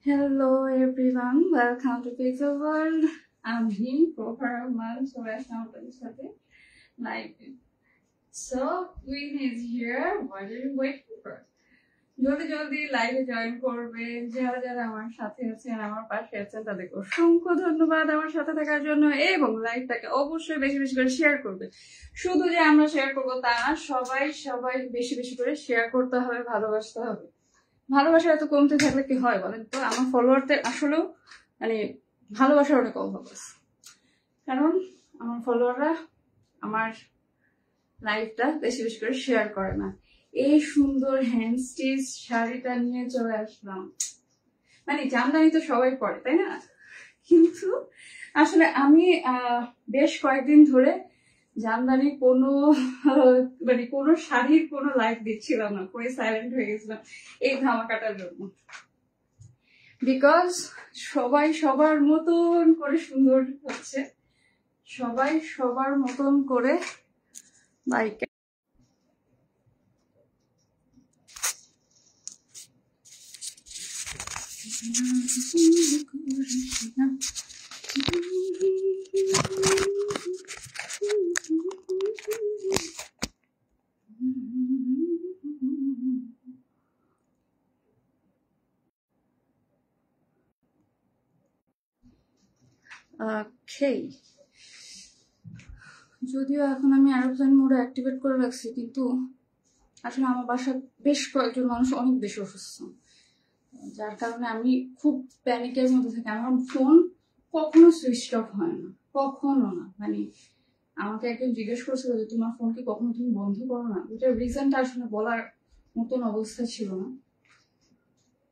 Hello everyone, welcome to Pixel World. I'm him, Profar Rahman, so let's now start live. So Queen is here. What are you waiting for? জলদি জলদি লাইভে join করবে যারা যারা আমার সাথে আছেন আমার পাশে আছেন তাদেরকে অসংখ্য ধন্যবাদ আমার সাথে থাকার জন্য এবং লাইভটাকে অবশ্যই বেশি বেশি করে শেয়ার করবে। শুধু যে আমরা শেয়ার করবো তা না, সবাই সবাই বেশি বেশি করে শেয়ার করতে হবে, ভালোবাসতে হবে। ভালোবাসা এত কমতে থাকলে কি হয় বলেন তো? আমার ফলোয়ারদের আসলেও মানে ভালোবাসার অনেক অভাব আছে, কারণ আমার ফলোয়াররা আমার লাইভটা বেশি বেশি করে শেয়ার করে না। এই সুন্দর হ্যান্ড স্টিচ শাড়িটা নিয়ে চলে আসলাম। মানে জামদানি তো সবাই পরে, তাই না? কিন্তু আসলে আমি বেশ কয়েকদিন ধরে জামদানি কোনো শাড়ির কোনো লাইভ দিচ্ছিলাম না, পুরো সাইলেন্ট হয়ে গেছিলাম এই ধামাকাটার জন্য। বিকজ সবাই সবার মতন করে সুন্দর হচ্ছে, সবাই সবার মতন করে লাইক যদিও এখন আমি এরোপ্লেন মোডে অ্যাক্টিভেট করে রাখছি, কিন্তু আসলে আমার বাসায় বেশ কয়েকজন মানুষ অনেক বেশি অসুস্থ, যার কারণে আমি খুব প্যানিকের মধ্যে থাকি। আমার ফোন কখনো সুইচ অফ হয় না, কখনো না। মানে আমাকে একজন জিজ্ঞেস করছিল যে তোমার ফোন কি কখনো তুমি বন্ধ করো না? ওটার রিজনটা আসলে বলার মতন অবস্থা ছিল না,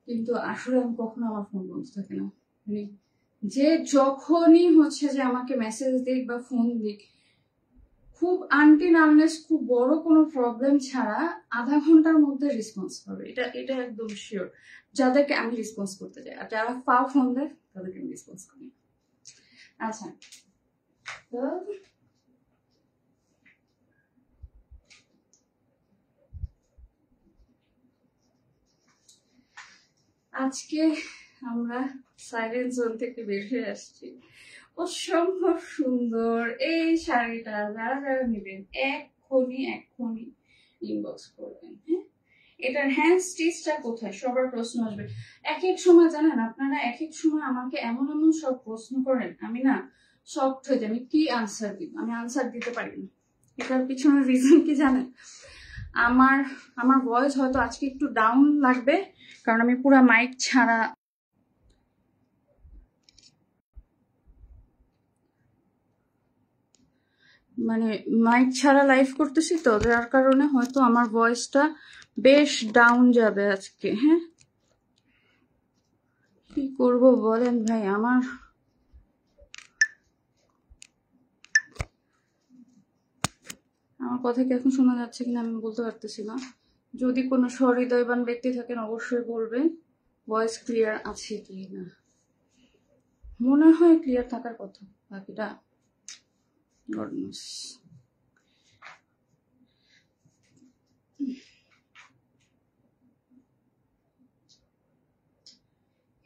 কিন্তু আসলে আমি কখনো আমার ফোন বন্ধ থাকে না। মানে যে যখনই হচ্ছে যে আমাকে মেসেজ দিক বা ফোন দিক, খুব আনটিনামনেস, খুব বড় কোনো প্রবলেম ছাড়া আধা ঘন্টার মধ্যে রেসপন্স পাবে, এটা একদম শিওর। যাদেরকে আমি রেসপন্স করতে চাই, আর যারা পাও ফোন দেয় তাদেরকে আমি রেসপন্স করি। আচ্ছা, তো আজকে আমরা সাইলেন্ট জোন থেকে বের হয়ে আসছি। অসম্ভব সুন্দর এই শাড়িটা, যারা যারা নেবেন এক্ষুনি ইনবক্স করবেন। হ্যাঁ, এটার হ্যান্ড স্টিচটা কোথায় সবার প্রশ্ন আসবে। এক এক সময় জানেন আপনারা, এক এক সময় আমাকে এমন এমন সব প্রশ্ন করেন, আমি না শকড হয়ে যাই। আমি কি আনসার দিব? আমি আনসার দিতে পারি না। এটার পিছনের রিজন কি জানেন? আমার ভয়েস হয়তো আজকে একটু ডাউন লাগবে, কারণ আমি পুরো মাইক ছাড়া লাইভ করতেছি, তো যার কারণে হয়তো আমার ভয়েসটা বেশ ডাউন যাবে আজকে। হ্যাঁ, কি করব বলেন ভাই? আমার কথা কি এখন শোনা যাচ্ছে কিনা আমি বলতে পারতেছি না। যদি কোনো সহৃদয়বান ব্যক্তি থাকেন অবশ্যই বলবেন ভয়েস ক্লিয়ার আছে কি না। মনে হয় ক্লিয়ার থাকার কথা, বাকিটা গড নোস।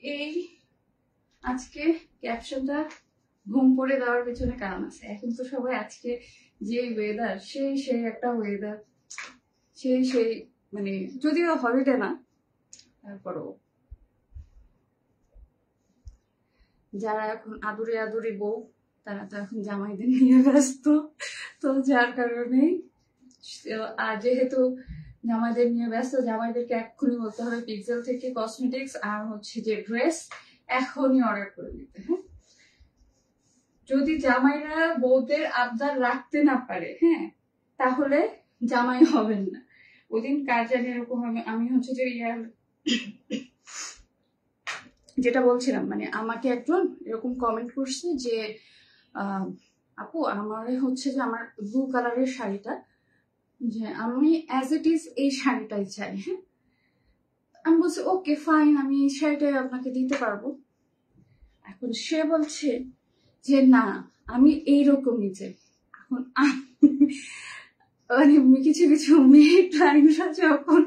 এই আজকে ক্যাপশনটা ঘুম পড়ে দেওয়ার পেছনে কারণ আছে। এখন তো সবাই আজকে যে ওয়েদার, সেই একটা ওয়েদার, সেই মানে যদিও হলিডে না, তারপরও যারা এখন আদুরি বউ তারা তো এখন জামাইদের নিয়ে ব্যস্ত। তো যার কারণে যেহেতু জামাইদের নিয়ে ব্যস্ত, জামাইদেরকে এক্ষুনি বলতে হবে পিক্সেল থেকে কসমেটিক্স আর হচ্ছে যে ড্রেস এখনই অর্ডার করে দিতে। হ্যাঁ, যদি জামাইরা বউদের আবদার রাখতে না পারে, হ্যাঁ, তাহলে জামাই হবেন না। ওই দিন কার জানি এরকম আমি হচ্ছে যে যেটা বলছিলাম, মানে আমাকে একজন এরকম কমেন্ট করছে যে আপু আমার হচ্ছে যে আমার ব্লু কালারের শাড়িটা, যে আমি অ্যাজ ইট ইজ এই শাড়িটাই চাই। হ্যাঁ, আমি বলছি ওকে ফাইন, আমি এই শাড়িটাই আপনাকে দিতে পারবো। এখন সে বলছে যে না আমি এইরকমই চাই। এখন মানে কিছু কিছু মেয়ে ক্লায়েন্টরা যখন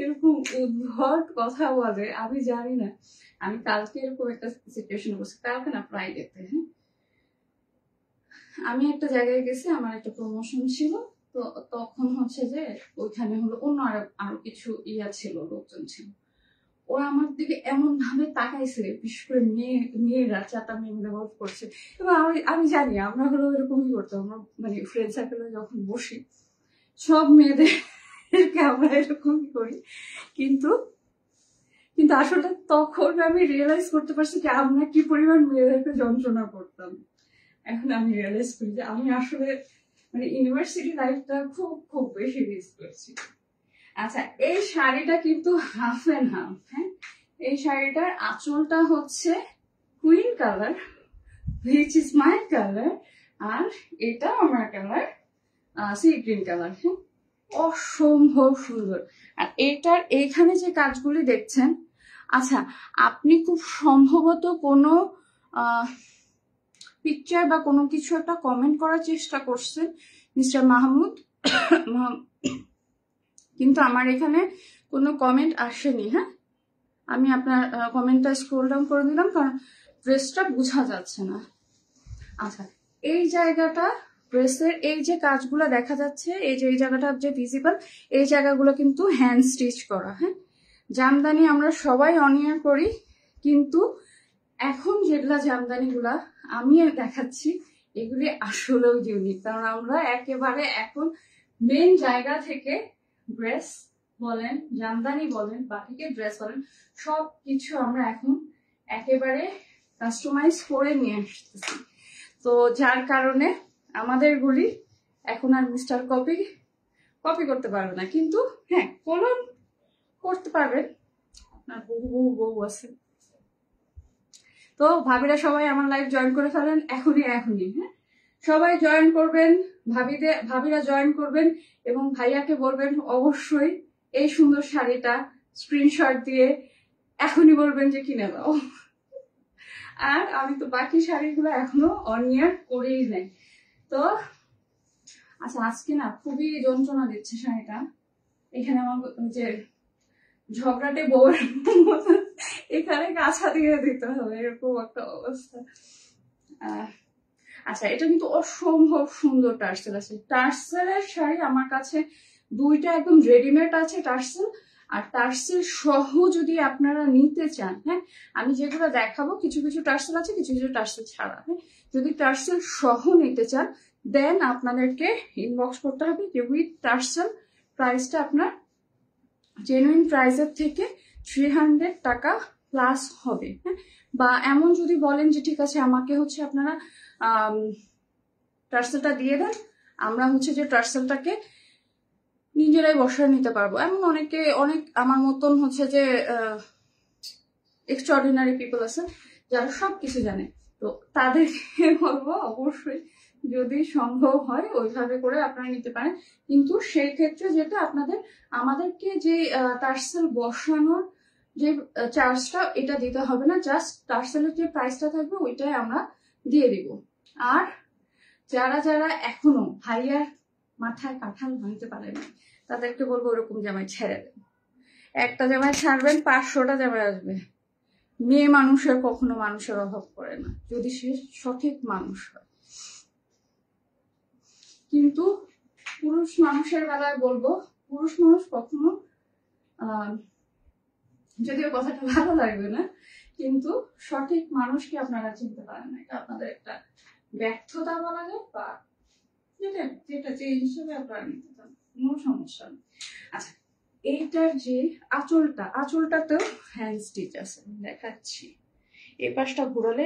এরকম উদ্ভট কথা বলে, আমি জানি না আমি কালকে এরকম একটা সিচুয়েশন বলছি, কালকে না ফ্রাইডেতে, হ্যাঁ, আমি একটা জায়গায় গেছি, আমার একটা প্রমোশন ছিল, তো তখন হচ্ছে যে ওইখানে হলো অন্য আরো কিছু ছিল, লোকজন ছিল। ওরা আমার দিকে এমন ভাবে তাকাইছে, বিশেষ করে মেয়েরা, চারটা মেয়ে মিলে গল্প করছে। এবং আমি জানি আমরা হলো এরকমই করতাম, আমরা মানে ফ্রেন্ড সার্কেলে যখন বসি সব মেয়েদেরকে আমরা এরকমই করি। কিন্তু কিন্তু আসলে তখন আমি রিয়েলাইজ করতে পারছি যে আমরা কি পরিমাণ মেয়েদেরকে যন্ত্রণা করতাম। এখন আমি রিয়েলাইজ করি যে আমি আসলে মানে ইউনিভার্সিটি লাইফটা খুব খুব বেশি মিস করছি। আচ্ছা, এই শাড়িটা কিন্তু হাফ এন্ড হাফ, হ্যাঁ। এই শাড়িটার আঁচলটা হচ্ছে queen colour, which is my colour, আর এটা আমার কালার সি গ্রিন কালার, হ্যাঁ। অসম্ভব সুন্দর। আর এটার এইখানে যে কাজগুলি দেখছেন, আচ্ছা আপনি খুব সম্ভবত কোনো পিকচার বা কোনো কিছু একটা কমেন্ট করার চেষ্টা করছেন মিস্টার মাহমুদ, কিন্তু আমার এখানে কোনো কমেন্ট আসেনি, হ্যাঁ। আমি আপনার কমেন্টটা স্ক্রল ডাউন করে দিলাম, কারণ ড্রেসটা বোঝা যাচ্ছে না। আচ্ছা, এই জায়গাটা ড্রেসের এই যে কাজগুলো দেখা যাচ্ছে, এই যে এই জায়গাটা যে ভিজিবল, এই জায়গাগুলো কিন্তু হ্যান্ড স্টিচ করা, হ্যাঁ। জামদানি আমরা সবাই অনিয়ার করি, কিন্তু এখন যেগুলা জামদানিগুলা আমি দেখাচ্ছি এগুলি আসলেও ইউনিক, কারণ আমরা একেবারে এখন মেন জায়গা থেকে ড্রেস বলেন, জামদানি বলেন, বাটিকের ড্রেস বলেন, সব কিছু আমরা এখন একেবারে কাস্টমাইজ করে নিয়ে আসতেছি। তো যার কারণে আমাদেরগুলি এখন আর মিস্টার কপি করতে পারবে না, কিন্তু হ্যাঁ কলম করতে পারবেন, আপনার বউ আছে। তো ভাবিরা সবাই আমার লাইভ জয়েন করে ফেলেন এখনই, হ্যাঁ, সবাই জয়েন করবেন, ভাবিরা জয়েন করবেন, এবং ভাইয়াকে বলবেন অবশ্যই এই সুন্দর শাড়িটা স্ক্রিনশট দিয়ে এখনই বলবেন যে কিনে দাও। আর আমি তো বাকি শাড়িগুলো এখনো অনিয়ার করেই নাই। তো আচ্ছা, আজকে না খুবই যন্ত্রণা দিচ্ছে শাড়িটা। এখানে আমার যে ঝগড়াটে বউয়ের এখানে কাছা দিয়ে দিতে হবে, এরকম একটা অবস্থা। আচ্ছা, এটা কিন্তু অসম্ভব সুন্দর টার্সেল আছে। টার্সেলের শাড়ি আমার কাছে দুইটা একদম রেডিমেড আছে টার্সেল, আর টার্সেল সহ যদি আপনারা নিতে চান, হ্যাঁ, আমি যেগুলো দেখাবো কিছু কিছু টার্সেল আছে, কিছু কিছু টার্সেল ছাড়া, হ্যাঁ। যদি টার্সেল সহ নিতে চান দেন আপনাদেরকে ইনবক্স করতে হবে, যে উইথ টার্সেল প্রাইসটা আপনার জেনুইন প্রাইসের থেকে 300 টাকা প্লাস হবে, হ্যাঁ। বা এমন যদি বলেন যে ঠিক আছে আমাকে হচ্ছে আপনারা টার্সেলটা দিয়ে দেন, আমরা হচ্ছে যে টার্সেলটাকে নিজেরাই বসায় নিতে পারবো। এমন অনেক আমার মতন হচ্ছে যে এক্সট্রাঅর্ডিনারি পিপল আছে যারা সবকিছু জানে, তো তাদেরকে বলবো অবশ্যই যদি সম্ভব হয় ওইভাবে করে আপনারা নিতে পারেন। কিন্তু সেই ক্ষেত্রে যেটা আমাদেরকে যে টার্সেল বসানোর যে চার্জটা এটা দিতে হবে না, জাস্ট টার্সেলের যে প্রাইসটা থাকবে ওইটাই আমরা দিয়ে দিব। আর যারা যারা এখনো ভাইয়ার মাথায় কাঁঠাল ভাঙতে পারেন তাদেরকে বলবো ওরকম জামাই ছেড়ে দেন। একটা জামাই ছাড়বেন 500টা জামাই আসবে। মেয়ে মানুষের কখনো মানুষের অভাব করে না যদি সে সঠিক মানুষ হয়। কিন্তু পুরুষ মানুষের বেলায় বলবো, পুরুষ মানুষ কখনো যদিও কথাটা ভালো লাগবে না, কিন্তু সঠিক মানুষকে আপনারা চিনতে পারেন না, এটা আপনাদের একটা ব্যর্থতা বলা যায়, বা যেটা যে হিসেবে আপনারা নিতে চান কোনো সমস্যা নেই। আচ্ছা, এইটার যে আঁচলটাতেও হ্যান্ড স্টিচ আছে, দেখাচ্ছি। এই পাশটা ঘুরালে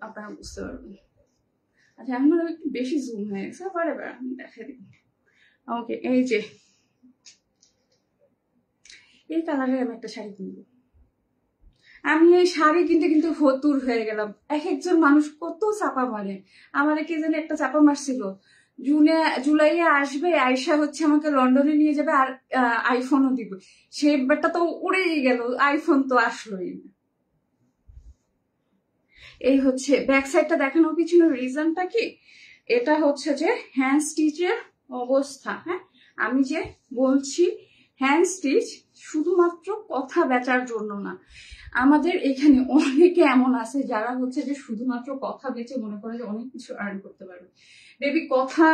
আপনারা বুঝতে পারবেন। আচ্ছা, এখন একটু বেশি জুম হয়ে গেছে, এবার আমি দেখাই দিব। ওকে, এই যে এই কালারের আমি একটা শাড়ি কিনবো। আমি এই শাড়ি কিনতে কিন্তু ফতুর হয়ে গেলাম। একজন মানুষ কত চাপা মারে, আমার কে জানি একটা চাপা মারছিল, জুলাইয়ে আসবে, আয়সা হচ্ছে আমাকে লন্ডনে নিয়ে যাবে আর আইফোনও দিব। সেবারটা তো উড়েই গেল, আইফোন তো আসলোই না। এই হচ্ছে ব্যাক সাইডটা দেখানোর পিছনে রিজনটা কি, এটা হচ্ছে যে হ্যান্ড স্টিচের অবস্থা, হ্যাঁ। আমি যে বলছি হ্যান্ড স্টিচ শুধুমাত্র কথা বেচার জন্য না, আমাদের এখানে অনেকে এমন আছে যারা হচ্ছে যে শুধুমাত্র কথা বেচে মনে করে যে অনেক কিছু আর্ন করতে পারবে। বেবি কথা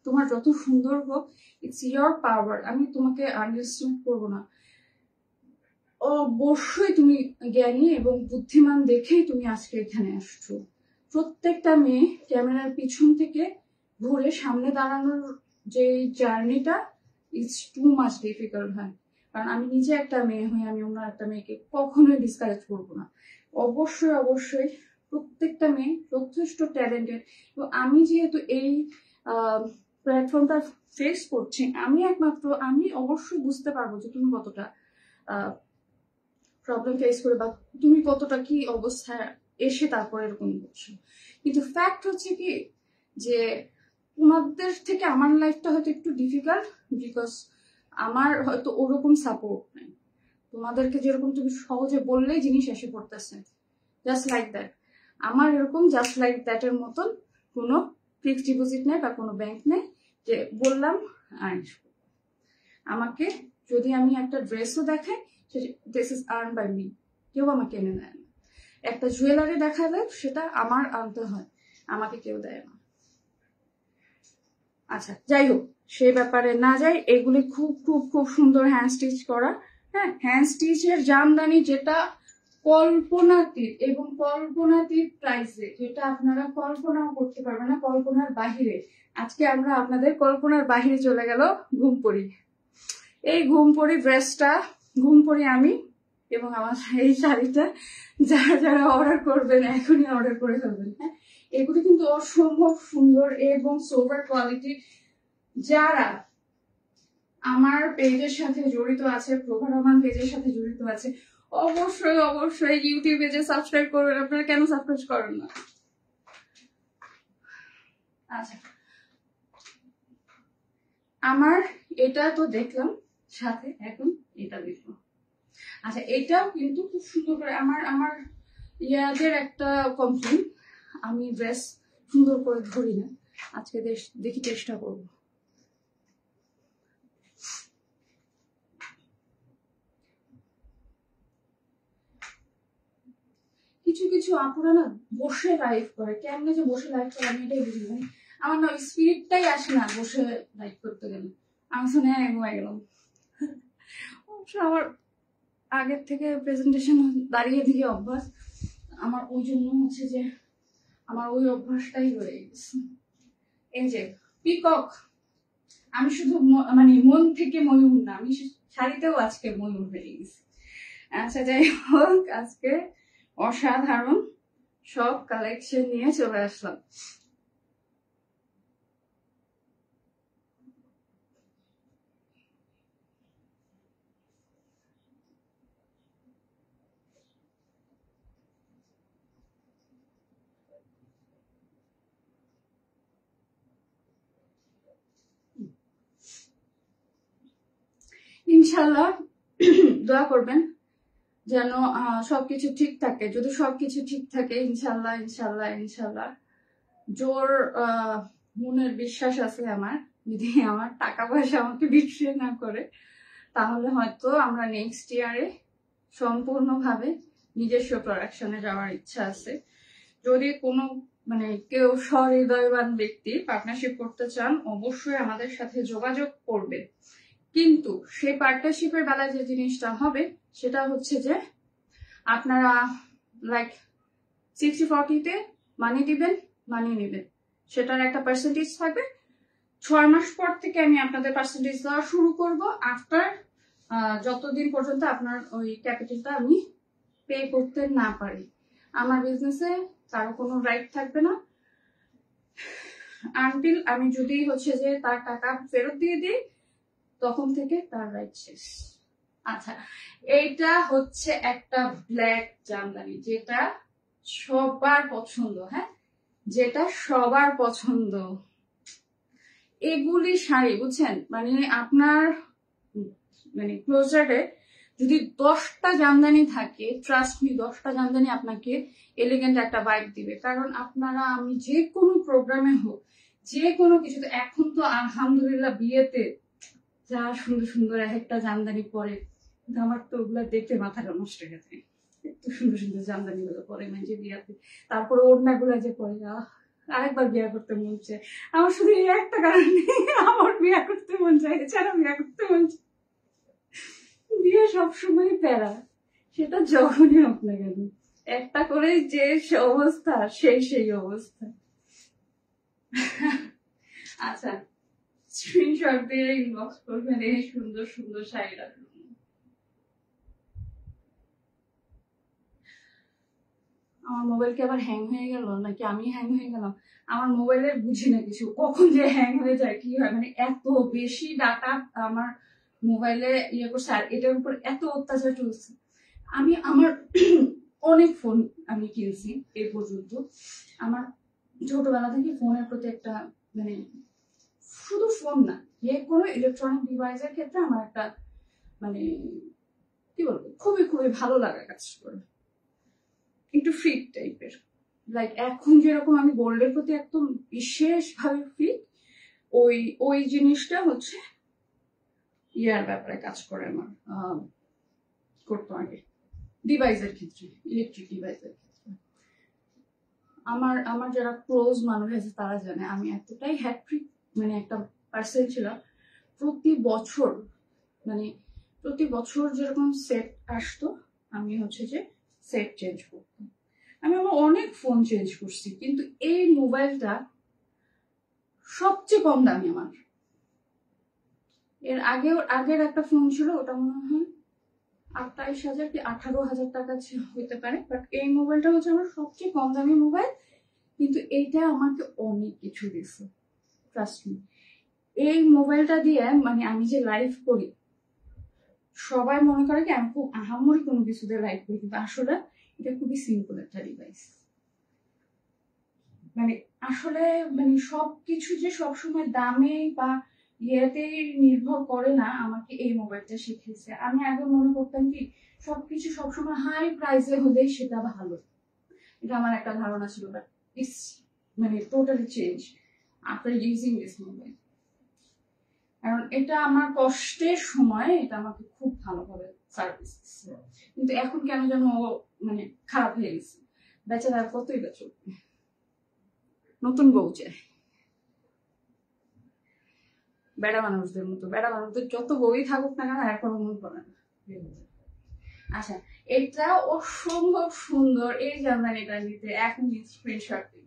তোমার যত সুন্দর হোক, ইটস ইয়োর পাওয়ার, আমি তোমাকে আন্ডারস্ট্যান্ড করবো না। অবশ্যই তুমি জ্ঞানী এবং বুদ্ধিমান দেখেই তুমি আজকে এখানে আসছো। প্রত্যেকটা মেয়ে ক্যামেরার পিছন থেকে ঘুরে সামনে দাঁড়ানোর যে জার্নিটা ইটস টু মাচ ডিফিকাল্ট হয়। কারণ আমি নিজে একটা মেয়ে হয়ে আমি অন্য একটা মেয়েকে কখনোই ডিসকারেজ করবো না। অবশ্যই অবশ্যই প্রত্যেকটা মেয়ে যথেষ্ট ট্যালেন্টেড, এবং আমি যেহেতু এই প্ল্যাটফর্মটা ফেস করছি, আমি অবশ্যই বুঝতে পারবো যে তুমি কতটা প্রবলেম ফেস করে বা তুমি কতটা কি অবস্থায় এসে তারপর এরকম করছো। কিন্তু ফ্যাক্ট হচ্ছে কি যে তোমাদের থেকে আমার লাইফটা হয়তো একটু ডিফিকাল্ট, বিকজ আমার হয়তো ওরকম সাপোর্ট নেই। তোমাদেরকে যেরকম তুমি সহজে বললেই জিনিস এসে পড়তেছে, জাস্ট লাইক দ্যাট। আমার এরকম জাস্ট লাইক দ্যাটের মতন কোনো ফিক্সড ডিপোজিট নেই বা কোনো ব্যাংক নেই যে বললাম আর আমাকে যদি আমি একটা ড্রেসও দেখাই, this is earn by me, কেউ আমাকে এনে দেয় না। একটা জুয়েলারি দেখালে সেটা আমার আনতে হয়, আমাকে কেউ দেয় না। আচ্ছা যাই হোক, সেই ব্যাপারে না যাই। এগুলি খুব খুব খুব সুন্দর হ্যান্ড স্টিচ করা। হ্যাঁ, হ্যান্ড স্টিচের জামদানি যেটা কল্পনাতীত এবং কল্পনাতীত প্রাইসে, যেটা আপনারা কল্পনাও করতে পারবেন না, কল্পনার বাহিরে। আজকে আমরা আপনাদের কল্পনার বাহিরে চলে গেল ঘুমপড়ি। এই ঘুমপড়ি ড্রেসটা, ঘুমপড়ি আমি এবং আমার এই শাড়িটা যারা যারা অর্ডার করবেন এখনই অর্ডার করে ফেলবেন। হ্যাঁ, এগুলি কিন্তু অসম্ভব সুন্দর এবং সোবার কোয়ালিটি। যারা আমার পেজের সাথে জড়িত আছে, প্রভা রহমান পেজের সাথে জড়িত আছে, অবশ্যই অবশ্যই ইউটিউব পেজে সাবস্ক্রাইব করবেন। আপনারা কেন সাবস্ক্রাইব করেন না? আচ্ছা, আমার এটা তো দেখলাম, সাথে এখন এটা দেখলাম। আচ্ছা, এটাও কিন্তু খুব সুন্দর করে আমার ইয়াদের একটা কমপ্লেন, আমি ড্রেস সুন্দর করে ধরি না। আজকে দেখি চেষ্টা করব। কিছু কিছু আপুরা না বসে লাইভ করে, কেমনে যে বসে লাইভ করে আমি এটাই বুঝি না। আমার না স্পিরিটটাই আসে না বসে লাইভ করতে গেলে। আমি শুনে ঘুমাই গেলাম। অবশ্য আমার আগের থেকে প্রেজেন্টেশন দাঁড়িয়ে দিয়ে অভ্যাস, আমার ওই জন্য হচ্ছে যে আমার ওই অভ্যাসটাই রয়ে গেছে। এই যে পিকক, আমি শুধু মানে মন থেকে ময়ূর না, আমি শাড়িতেও আজকে ময়ূর হয়ে গেছি। আচ্ছা যাই হোক, আজকে অসাধারণ সব কালেকশন নিয়ে চলে আসলাম। ইনশাল্লাহ দোয়া করবেন যেন সবকিছু ঠিক থাকে। যদি সবকিছু ঠিক থাকে ইনশাল্লাহ ইনশাল্লাহ ইনশাল্লাহ, জোর মনের বিশ্বাস আছে আমার, যদি আমার টাকা পয়সা আমাকে বিক্রি না করে, তাহলে হয়তো আমরা নেক্সট ইয়ারে সম্পূর্ণভাবে নিজস্ব প্রোডাকশনে যাওয়ার ইচ্ছা আছে। যদি কোনো মানে কেউ সহৃদয়বান ব্যক্তি পার্টনারশিপ করতে চান, অবশ্যই আমাদের সাথে যোগাযোগ করবে। কিন্তু সেই পার্টনারশিপের বেলায় যে জিনিসটা হবে সেটা হচ্ছে যে আপনারা লাইক 60-40-তে মানি দিবেন, মানি নেবেন, সেটার একটা পার্সেন্টেজ থাকবে। 6 মাস পর থেকে আমি আপনাদের পার্সেন্টেজ দেওয়া শুরু করব, আফটার যতদিন পর্যন্ত আপনার ওই ক্যাপিটালটা আমি পে করতে না পারি। আমার বিজনেসে কারো কোনো রাইট থাকবে না আনটিল আমি যদি হচ্ছে যে তার টাকা ফেরত দিয়ে দিই, তখন থেকে তার রাইট শেষ। আচ্ছা, এইটা হচ্ছে একটা ব্ল্যাক জামদানি, যেটা সবার পছন্দ। হ্যাঁ, যেটা সবার পছন্দ। এগুলি শাড়ি বুঝছেন, মানে আপনার মানে ক্লোজারে যদি 10টা জামদানি থাকে, ট্রাস্ট মি, 10টা জামদানি আপনাকে এলিগেন্ট একটা ভাইব দিবে। কারণ আপনারা, আমি যে কোনো প্রোগ্রামে হোক, যে কোনো কিছুতে, এখন তো আলহামদুলিল্লাহ বিয়েতে যা সুন্দর সুন্দর এক একটা জামদানি পরে, কিন্তু আমার তো ওগুলা দেখতে মাথাটা নষ্ট হয়ে যায়। এত সুন্দর সুন্দর জামদানি গুলো পরে মানে বিয়াতে, তারপরে ওড়না গুলা যে পরে, আরেকবার বিয়া করতে মন চায় আমার। শুধু এই একটা কারণে আমার বিয়া করতে মন চায়, এছাড়া বিয়া করতে মন চায়। বিয়ে সবসময় প্যারা, সেটা যখনই হোক না কেন, একটা করে যে অবস্থা সেই অবস্থা। আচ্ছা, স্ক্রিনশট দিয়ে ইনবক্স করবেন এই সুন্দর সুন্দর শাড়িটার জন্য। আমার মোবাইল কি আবার হ্যাং হয়ে গেল নাকি আমি হ্যাং হয়ে গেলাম? আমার মোবাইলে বুঝি না কিছু, কখন যে হ্যাং হয়ে যায় কি হয়, মানে এত বেশি ডাটা আমার মোবাইলে ইয়ে করছে, আর এটার উপর এত অত্যাচার চলছে। আমি আমার অনেক ফোন আমি কিনছি এই পর্যন্ত। আমার ছোটবেলা থেকে ফোনের প্রতি একটা মানে, শুধু ফোন না, যে কোনো ইলেকট্রনিক ডিভাইসের ক্ষেত্রে আমার একটা মানে কি বলবো, খুবই খুবই ভালো লাগা কাজ করে, একটু ফিট টাইপের। লাইক এখন যেরকম আমি গোল্ডের প্রতি একদম বিশেষভাবে ফিট, ওই ওই জিনিসটা হচ্ছে ইয়ার ব্যাপারে কাজ করে আমার, করতো আগে ডিভাইসের ক্ষেত্রে, ইলেকট্রিক ডিভাইসের ক্ষেত্রে। আমার আমার যারা ক্লোজ মানুষ আছে তারা জানে আমি এতটাই হ্যাট্রিক মানে একটা পার্সন ছিলাম। প্রতি বছর যেরকম সেট আসতো, আমি হচ্ছে যে সেট চেঞ্জ করতাম। আমি আমার অনেক ফোন চেঞ্জ করছি, কিন্তু এই মোবাইলটা সবচেয়ে কম দামি আমার। এর আগের একটা ফোন ছিল, ওটা মনে হয় 28,000 কি 18,000 টাকা হইতে পারে, বাট এই মোবাইলটা হচ্ছে আমার সবচেয়ে কম দামি মোবাইল, কিন্তু এইটা আমাকে অনেক কিছু দিছে, ট্রাস্ট মি। এই মোবাইলটা দিয়ে মানে আমি যে লাইভ করি, সবাই মনে করে কি আমি খুব আহামরি কোনো কিছুতে লাইভ করি, কিন্তু আসলে এটা খুবই সিম্পল একটা ডিভাইস। মানে আসলে মানে সবকিছু যে সবসময় দামে বা ইয়েতে নির্ভর করে না, আমাকে এই মোবাইলটা শিখিয়েছে। আমি আগে মনে করতাম কি সবকিছু সবসময় হাই প্রাইসে হলেই সেটা ভালো, এটা আমার একটা ধারণা ছিল, বাট ইটস মানে totally change after using this mobile. কারণ এটা আমার কষ্টের সময় এটা আমাকে খুব ভালোভাবে সার্ভিস দিচ্ছে, কিন্তু এখন কেন যেন মানে খারাপ হয়ে গেছে। বেচারা কতই বেচো, নতুন বউ চায় বেড়া মানুষদের মতো। বেড়া মানুষদের যত বই থাকুক না কেন এখনো মন করে না। আচ্ছা, এটা অসম্ভব সুন্দর এই জামদানিটা নিতে এখন স্ক্রিনশট দিবেন।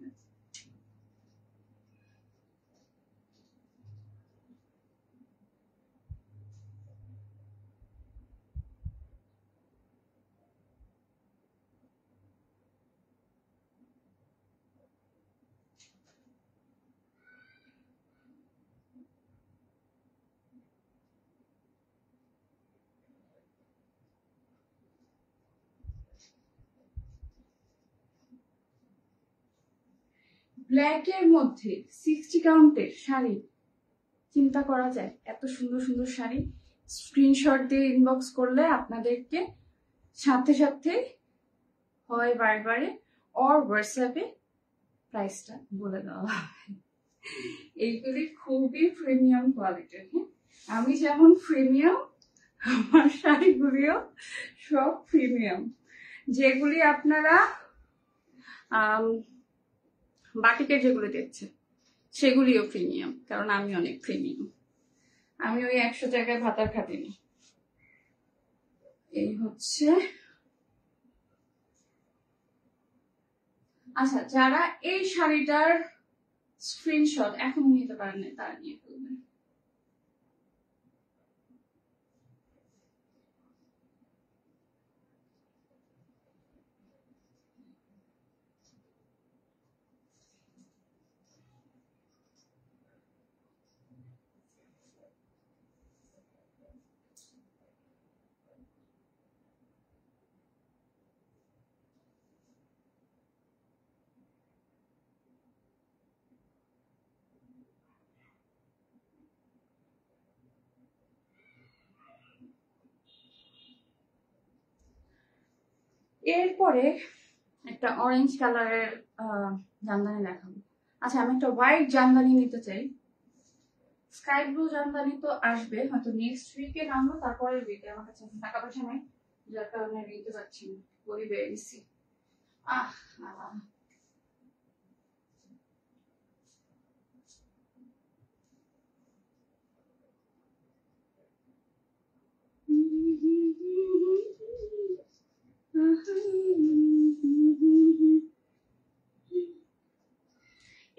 ব্ল্যাক এর মধ্যে 60 কাউন্টের শাড়ি, চিন্তা করা যায় এত সুন্দর সুন্দর শাড়ি। স্ক্রিনশট দিয়ে ইনবক্স করলে আপনাদেরকে সাথে সাথে হয় বারবারে অর হোয়াটসঅ্যাপে প্রাইসটা বলে দেওয়া হবে। এইগুলি খুবই প্রিমিয়াম কোয়ালিটির। হ্যাঁ, আমি যেমন প্রিমিয়াম, আমার শাড়িগুলিও সব প্রিমিয়াম। যেগুলি আপনারা বাটিকের যেগুলো দেখছেন সেগুলিও প্রিমিয়াম, কারণ আমি অনেক প্রিমিয়াম। আমি ওই 100 জায়গায় ভাতার খাটিনি। এই হচ্ছে। আচ্ছা, যারা এই শাড়িটার স্ক্রিনশট এখনো নিতে পারেন না তারা নিয়ে ফেলবেন। এরপরে একটা অরেঞ্জ কালারের জামদানি দেখাবো। আচ্ছা, আমি একটা হোয়াইট জামদানি নিতে চাই, স্কাই ব্লু জামদানি তো আসবে হয়তো নেক্সট উইকে নামবো, তারপরের উইকে। আমার কাছে টাকা পয়সা নাই, যার কারণে নিতে পারছি না, গরিবে এসেছি। আহ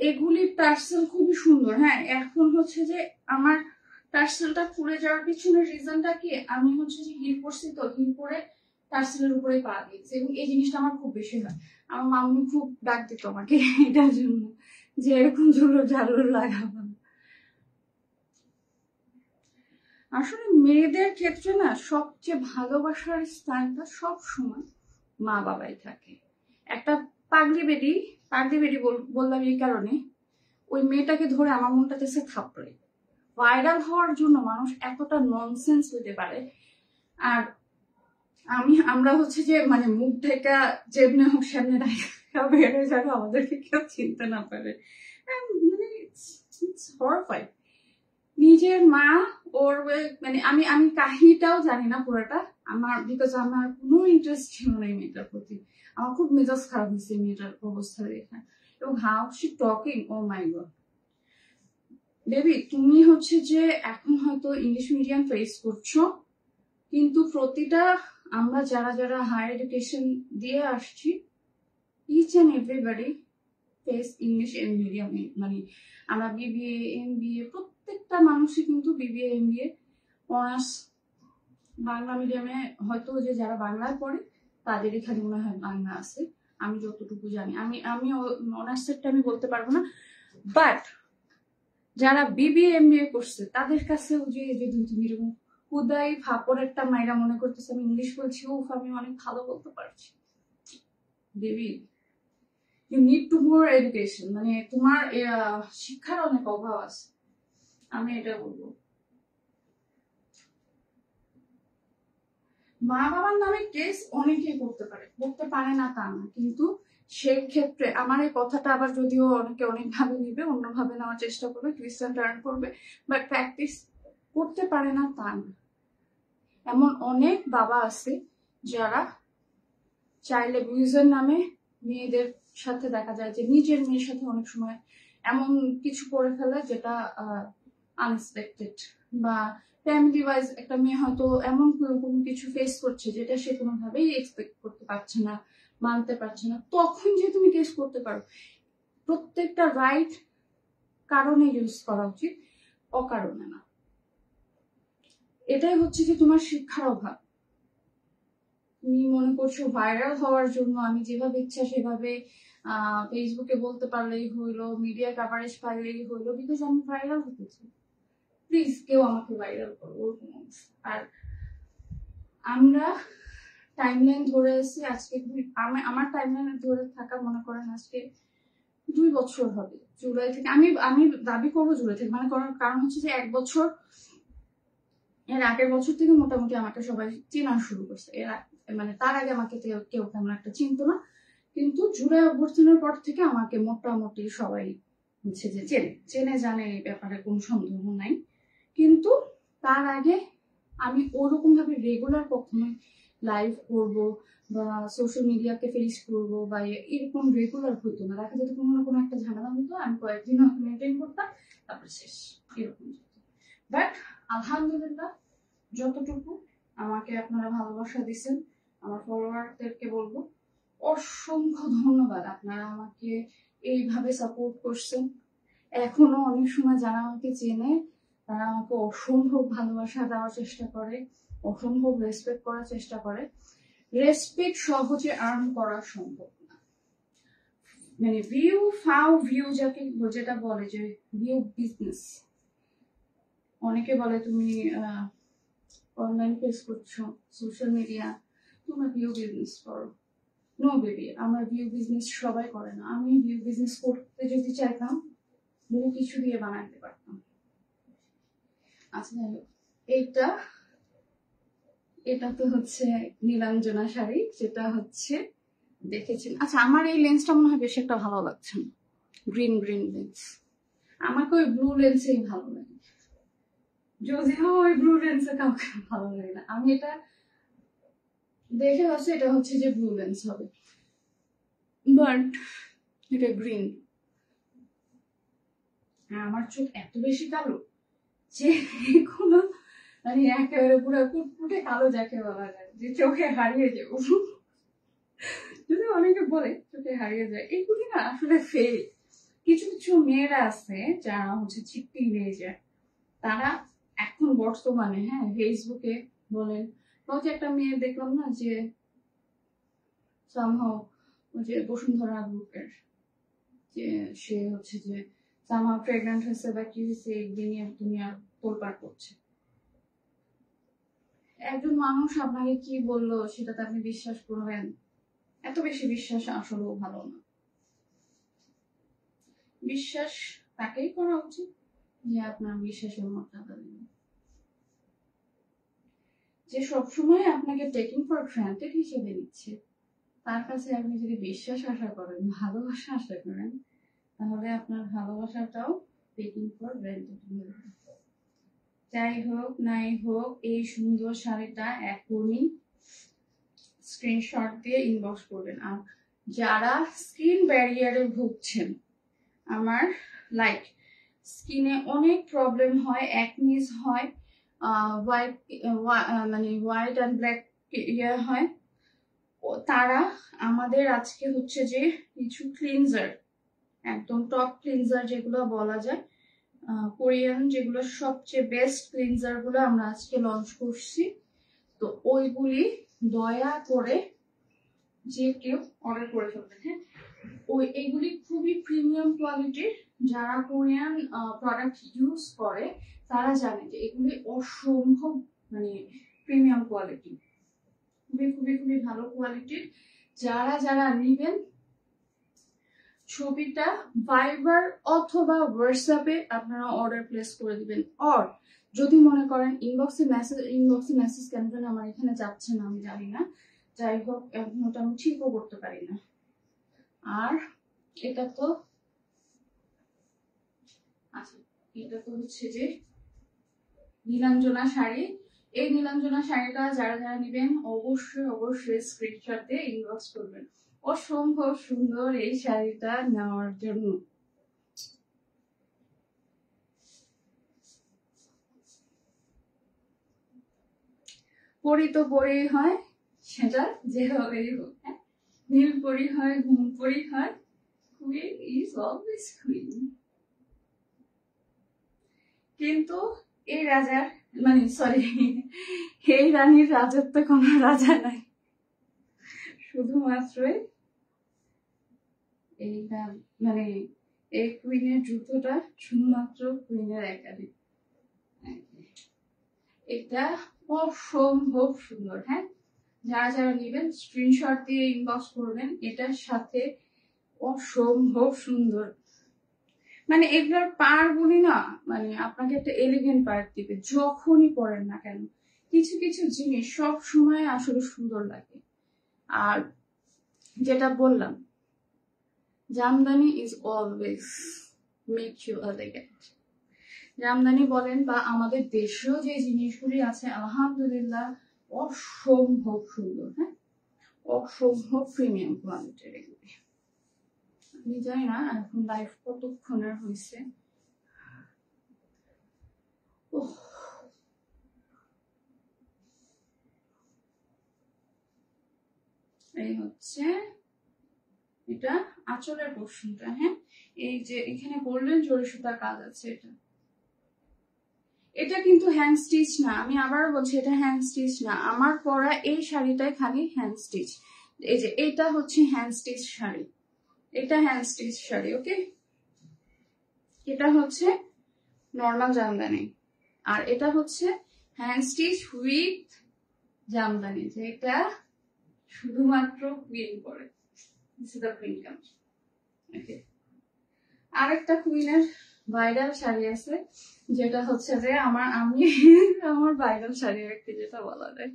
এগুলির টার্সেল খুবই সুন্দর। হ্যাঁ, এখন হচ্ছে যে আমার টার্সেলটা খুলে যাওয়ার পিছনে রিজনটা কি, আমি হচ্ছে যে হিল পরছি, তো হিল পরে টার্সেলের উপরে পা দিয়েছি, এবং এই জিনিসটা আমার খুব বেশি হয়। আমার মাম্মি খুব ডাক দিত আমাকে এটার জন্য, যে এরকম ঝুলো ঝালুর লাগাবো। আসলে মেয়েদের ক্ষেত্রে না সবচেয়ে ভালোবাসার স্থানটা সব সময় মা বাবাই থাকে। একটা পাগলি বেটি বললাম এই কারণে, ওই মেয়েটাকে ধরে আমার মনটাতে সে থাপড়ে। ভাইরাল হওয়ার জন্য মানুষ এতটা ননসেন্স হতে পারে। আর আমরা হচ্ছে যে মানে মুখ ঢেকা যেমনি হোক সামনে বেড়ে যাবে, আমাদেরকে কেউ চিনতে না পারে। মানে নিজের মা ওর মানে আমি কাহিনীটাও জানি না পুরোটা আমার, বিকজ আমার কোনো ইন্টারেস্ট ছিল না এই মেয়েটার প্রতি। আমার খুব মেজাজ খারাপ হয়েছে মেয়েটার অবস্থা দেখে। এবং how she talking, oh my god. Baby, তুমি হচ্ছে যে এখন হয়তো ইংলিশ মিডিয়াম ফেস করছো, কিন্তু প্রতিটা আমরা যারা যারা হায়ার এডুকেশন দিয়ে আসছি, each and everybody face English medium. মানে আমরা বিবিএ এমবিএ প্রত্যেকটা মানুষই কিন্তু বিবিএ এমবিএ অনার্স বাংলা মিডিয়ামে, হয়তো যে যারা বাংলায় পড়ে তাদের এখানে মনে হয় বাংলা আছে, আমি যতটুকু জানি। আমি অনার্সেরটা আমি বলতে পারবো না, বাট যারা বিবিএ এমবিএ করছে তাদের কাছেও যে যদি তুমি এরকম খুদাই ফাপড় একটা মাইরা মনে করতেছে আমি ইংলিশ বলছি, উফ আমি অনেক ভালো বলতে পারছি। Baby, you need to more education. মানে তোমার শিক্ষার অনেক অভাব আছে, আমি এটা বলবো। মা বাবার নামে কেস অনেকেই করতে পারে না তা না, কিন্তু সেই ক্ষেত্রে আমার এই কথাটা আবার যদিও অনেকে অনেকভাবে নিবে, অন্যভাবে নেওয়ার চেষ্টা করবে, ক্রিশ্চান টার্ন করবে, বাট প্র্যাকটিস করতে পারে না তা না। এমন অনেক বাবা আছে যারা চাইলে ভিউজের নামে মেয়েদের সাথে দেখা যায় যে নিজের মেয়ের সাথে অনেক সময় এমন কিছু করে ফেলে যেটা আনএক্সপেক্টেড, বা ফ্যামিলি ওয়াইজ একটা মেয়ে হয়তো এমন কোনো কিছু ফেস করছে যেটা সে কোনোভাবেই এক্সপেক্ট করতে পারছে না, মানতে পারছে না, তখন যে তুমি কেস করতে পারো। প্রত্যেকটা রাইট কারণে ইউজ করা উচিত, অকারণে না। এটাই হচ্ছে যে তোমার শিক্ষার অভাব। তুমি মনে করছো ভাইরাল হওয়ার জন্য আমি যেভাবে ইচ্ছা সেভাবে ফেসবুকে বলতে পারলেই হইলো, মিডিয়া কাভারেজ পাইলেই হইলো, বিকজ আমি ভাইরাল হতে চাই। প্লিজ কেউ আমাকে ভাইরাল করো, ওরকম অবস্থা। আর আমরা টাইমলাইন ধরে আছি আজকে, আমার টাইমলাইন ধরে থাকা মনে করেন আজকে 2 বছর হবে, জুলাই থেকে। আমি দাবি করবো জুলাই থেকে, মানে কারণ হচ্ছে যে 1 বছর এর আগের বছর থেকে মোটামুটি আমাকে সবাই চেনা শুরু করছে। মানে তার আগে আমাকে কেউ তেমন একটা চিনতো না, কিন্তু জুলাই অভ্যর্থনের পর থেকে আমাকে মোটামুটি সবাই হচ্ছে যে চেনে জানে, এই ব্যাপারে কোনো সন্দেহ নাই। কিন্তু তার আগে আমি ওরকম ভাবে রেগুলার কখনো লাইভ করব বা সোশ্যাল মিডিয়াকে ফেস করব বা এরকম রেগুলার হইতো না। দেখা যেত কোনো না কোনো একটা ঝামেলা হতো, আমি কয়েকদিন মেনটেন করতাম, তারপর শেষ, এরকম। বাট আলহামদুলিল্লাহ, যতটুকু আমাকে আপনারা ভালোবাসা দিচ্ছেন, আমার ফলোয়ারদেরকে বলবো অসংখ্য ধন্যবাদ। আপনারা আমাকে এইভাবে সাপোর্ট করছেন। এখনো অনেক সময় যারা আমাকে চেনে তারা আমাকে অসম্ভব ভালোবাসা দেওয়ার চেষ্টা করে, অসম্ভব রেসপেক্ট করার চেষ্টা করে। রেসপেক্ট সহজে আর্ন করা সম্ভব না। মানে ভিউ যেটা বলে যে ভিউ বিজনেস, অনেকে বলে তুমি অনলাইন পেজ করছো, সোশ্যাল মিডিয়া, তুমি ভিউ বিজনেস করো। নো বেবি, আমার ভিউ বিজনেস সবাই করে না। আমি ভিউ বিজনেস করতে যদি চাইতাম বহু কিছু দিয়ে বানাইতে পারতাম। আচ্ছা, এটা তো হচ্ছে নীলাঞ্জনা শাড়ি, যেটা হচ্ছে দেখেছেন। আচ্ছা, আমার এই লেন্সটা মনে হয় বেশি একটা ভালো লাগছে না, গ্রিন লেন্স। আমাকে ওই ব্লু লেন্সেই ভালো লাগে। যদিও ওই ব্লু লেন্সে কাউকে ভালো লাগে না, আমি এটা দেখে হচ্ছে এটা হচ্ছে যে ব্লু লেন্স হবে, বাট এটা গ্রিন। আমার চোখ এত বেশি কালো যে কোনো মানে একেবারে পুরো কুটকুটে কালো যাকে বলা যায়, যে চোখে হারিয়ে যাবো। যদি অনেকে বলে চোখে হারিয়ে যায়, এইগুলি না আসলে ফেক। কিছু কিছু মেয়েরা আছে যারা হচ্ছে চিপটি হয়ে যায়, তারা এখন বর্তমানে হ্যাঁ ফেসবুকে বলেন, যে একটা মেয়ে দেখলাম না যে সামহাও যে বসুন্ধরা গ্রুপের, যে সে হচ্ছে যে সামহাও প্রেগন্যান্ট হয়েছে বা কি হয়েছে দুনিয়া তোলপাড় করছে। একজন মানুষ আপনাকে কি বললো সেটাতে আপনি বিশ্বাস করবেন? এত বেশি বিশ্বাস আসলেও ভালো না। বিশ্বাস তাকেই করা উচিত যে আপনার বিশ্বাসের মর্যাদা দেবেন, যে সবসময় আপনাকে টেকিং ফর গ্রান্টেড হিসেবে নিচ্ছে, তার কাছে আপনি যদি বিশ্বাস আশা করেন, ভালোবাসা আশা করেন, তাহলে আপনার ভালোবাসাটাও টেকিং ফর গ্রান্টেড হয়ে যাবে। যাই হোক নাই হোক, এই সুন্দর শাড়িটা এখনই স্ক্রিনশট দিয়ে ইনবক্স করবেন। আর যারা স্কিন ব্যারিয়ারে ভুগছেন, আমার লাইক স্কিনে অনেক প্রবলেম হয়, অ্যাকনিস হয়, মানে হোয়াইট অ্যান্ড ব্ল্যাক ইয়ে হয়, তারা আমাদের আজকে হচ্ছে যে কিছু ক্লিনজার, একদম টপ ক্লিনজার যেগুলো বলা যায়, কোরিয়ান যেগুলো সবচেয়ে বেস্ট ক্লিনজার গুলো আমরা আজকে লঞ্চ করছি। তো ওইগুলি দয়া করে যে কেউ অর্ডার করে ফেলবেন। হ্যাঁ, এইগুলি খুবই প্রিমিয়াম কোয়ালিটির। যারা কোরিয়ান প্রোডাক্ট ইউজ করে তারা জানে যে এগুলি অসম্ভব মানে প্রিমিয়াম কোয়ালিটি, খুবই খুবই খুবই ভালো কোয়ালিটির। যারা যারা নিবেন ছবিটা ভাইবার অথবা হোয়াটসঅ্যাপে আপনারা অর্ডার প্লেস করে দিবেন। অর যদি মনে করেন ইনবক্সে মেসেজ কেন যেন আমার এখানে যাচ্ছে না, আমি জানি না, যাই হোক এখন ওটা আমি ঠিকও করতে পারি না। আর এটা তো আচ্ছা, এটা তো হচ্ছে যে নীলাঞ্জনা শাড়ি। এই নীলাঞ্জনা শাড়িটা যারা যারা নিবেন অবশ্যই অবশ্যই স্ক্রিনশট দিয়ে ইনবক্স করবেন। অসম্ভব সুন্দর এই শাড়িটা নেওয়ার জন্য। পরি তো পরি হয়, সেটা যেভাবেই হোক, হ্যাঁ, নীল পরি হয়, ঘুম পরি হয়, কুইন ইজ অলওয়েজ কুইন। কিন্তু এই রাজার মানে সরি এই রানীর রাজত্ব কোনো রাজা নাই, শুধুমাত্রই এইটা মানে এই কুইনের জুতোটা শুধুমাত্র কুইনের একারই। এটা অসম্ভব সুন্দর। হ্যাঁ, যারা যারা নেবেন স্ক্রিনশট দিয়ে ইনবক্স করবেন। এটার সাথে অসম্ভব সুন্দর, মানে এগুলোর পার গুলি না মানে আপনাকে একটা এলিগেন্ট পার দিবে যখনই পরেন না কেন। কিছু কিছু জিনিস সব সময় আসলে সুন্দর লাগে। আর যেটা বললাম, jamdani is always make you elegant. Jamdani বলেন বা আমাদের দেশেও যে জিনিসগুলি আছে আলহামদুলিল্লাহ অসম্ভব সুন্দর। হ্যাঁ, অসম্ভব প্রিমিয়াম কোয়ালিটির এগুলি। আমি জানি না এখন লাইফ কতক্ষণের হয়েছে। এই হচ্ছে এটা আঁচলের পোর্শনটা। হ্যাঁ, এই যে এখানে বললেন জরি সুতার কাজ আছে, এটা এটা কিন্তু হ্যান্ড স্টিচ না, আমি আবারও বলছি এটা হ্যান্ড স্টিচ না। আমার পরা এই শাড়িটাই খালি হ্যান্ড স্টিচ। এই যে এটা হচ্ছে হ্যান্ড স্টিচ শাড়ি, এটা হ্যান্ড স্টিচ শাড়ি। ওকে, এটা হচ্ছে নর্মাল জামদানি, আর এটা হচ্ছে হ্যান্ড স্টিচ উইথ জামদানি, যেটা শুধুমাত্র কুইন পরে। আরেকটা কুইনের ভাইরাল শাড়ি আছে, যেটা হচ্ছে যে আমি আমার ভাইরাল শাড়ি একটি যেটা বলা যায়।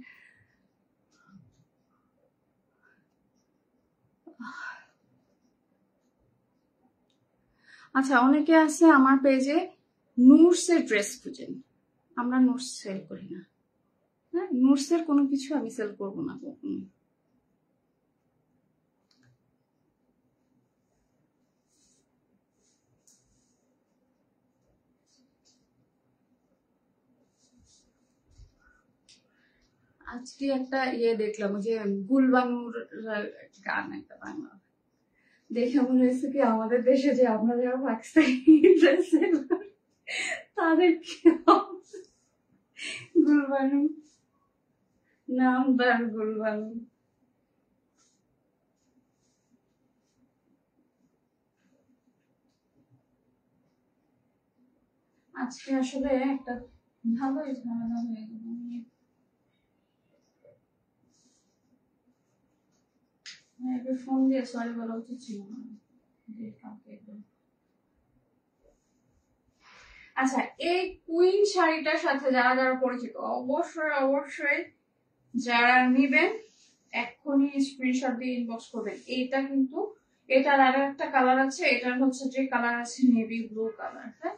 আচ্ছা, অনেকে আছে আমার পেজে নুরসের ড্রেস খুঁজেন। আমরা নোটস সেল করি না, হ্যাঁ, নোটসের কোনো কিছু আমি সেল করবো না কখনো। আজকে একটা দেখলাম, যে গুলবানুর গান, একটা বাংলা, দেখে মনে হয়েছে কি আমাদের দেশে যে আমরা যারা পাকিস্তানি ড্রেস তাদেরকে গুলবানু, নাম তার গুলবানু। আজকে আসলে একটা ভালোই ঝামেলা হয়ে গেল। ফোন দিয়ে সরি বলা উচিত ছিল না। আচ্ছা, এই কুইন শাড়িটার সাথে যারা যারা পরিচিত অবশ্যই অবশ্যই যারা নিবেন এক্ষুনি স্ক্রিনশট দিয়ে ইনবক্স করবেন। এইটা কিন্তু এটার আরো একটা কালার আছে, এটার হচ্ছে যে কালার আছে নেভি ব্লু কালার। হ্যাঁ,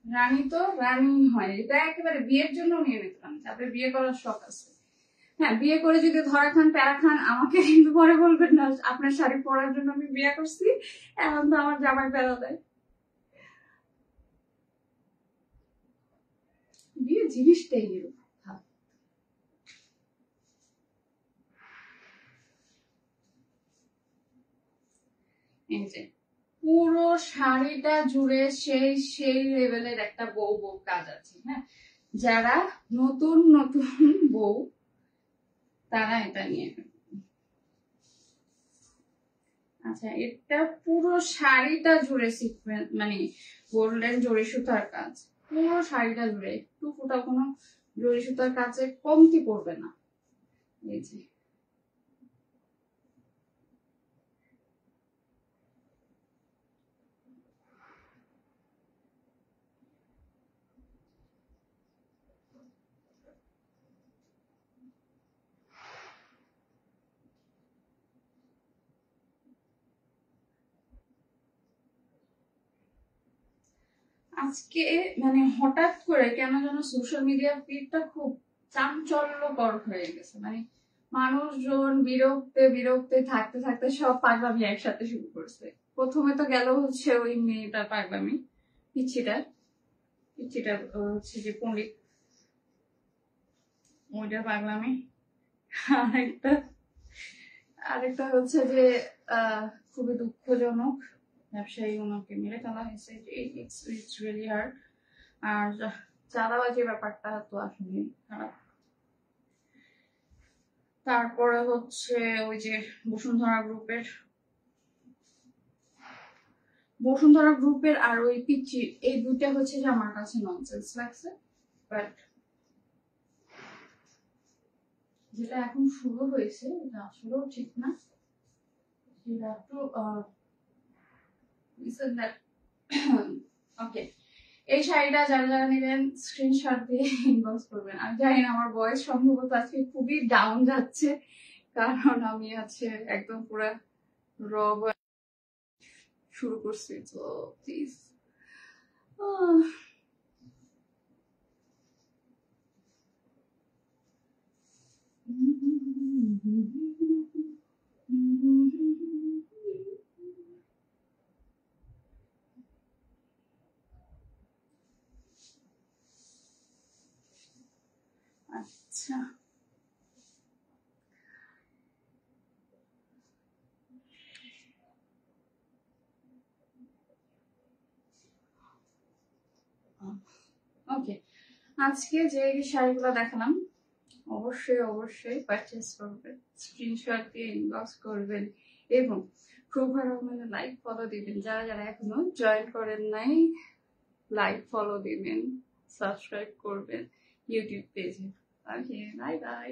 রানী তো রানী হয়, এটা একেবারে বিয়ের জন্য নিয়ে নিতে পারেন, যাদের বিয়ে করার শখ আছে। হ্যাঁ, বিয়ে করে যদি ধরা খান প্যারা খান, আমাকে কিন্তু পরে বলবেন না আপনার শাড়ি পরার জন্য আমি বিয়ে করছি, এখন তো আমার জামাই প্যারা দেয়। বিয়ে জিনিসটাই এরকম। এই যে পুরো শাড়িটা জুড়ে সেই সেই লেভেলের একটা বউ বউ কাজ আছে। হ্যাঁ, যারা নতুন নতুন বউ তারা এটা নিয়ে। আচ্ছা, এটা পুরো শাড়িটা জুড়ে সিকোয়েন্স, মানে গোল্ডেন জরি সুতার কাজ, পুরো শাড়িটা জুড়ে একটু ফোটা কোনো জরি সুতার কাজে কমতি পড়বে না। এই যে আজকে মানে হঠাৎ করে কেন যেন সোশ্যাল মিডিয়ার ফিডটা খুব চাঞ্চল্যকর হয়ে গেছে, মানে মানুষজন বিরক্তে বিরক্তে থাকতে থাকতে সব পাগলামি একসাথে শুরু করছে। প্রথমে তো গেল হচ্ছে ওই মেয়েটার পাগলামি, পিচ্ছিটার পিচ্ছিটার হচ্ছে যে পণ্ডিত, ওইটার পাগলামি। আরেকটা আরেকটা হচ্ছে যে খুবই দুঃখজনক, ব্যবসায়ী ওনাকে মেরে ফেলা হয়েছে। It's really hard. আর চাঁদাবাজি ব্যাপারটা তো আসলে খারাপ। তারপরে হচ্ছে ওই যে বসুন্ধরা গ্রুপের আর ওই পিচ্ছি, এই দুইটা হচ্ছে যে আমার কাছে ননসেন্স লাগছে। বাট যেটা এখন শুরু হয়েছে এটা আসলেও ঠিক না। ওকে, এই শাড়িটা যারা যারা নেবেন স্ক্রিনশট দিয়ে ইনবক্স করবেন। আমি জানি না আমার বয়স সম্ভবত আজকে খুবই ডাউন যাচ্ছে, কারণ আমি আছে একদম পুরো র শুরু করছি। তো প্লিজ আচ্ছা, ওকে, আজকে যে শাড়িগুলো দেখালাম অবশ্যই অবশ্যই পারচেস করবেন, স্ক্রিনশট দিয়ে ইনবক্স করবেন এবং প্রভার রহমানের লাইক ফলো দিবেন। যারা যারা এখনো জয়েন করেন নাই লাইক ফলো দিবেন, সাবস্ক্রাইব করবেন ইউটিউব পেজে। ওকে, বাই বাই।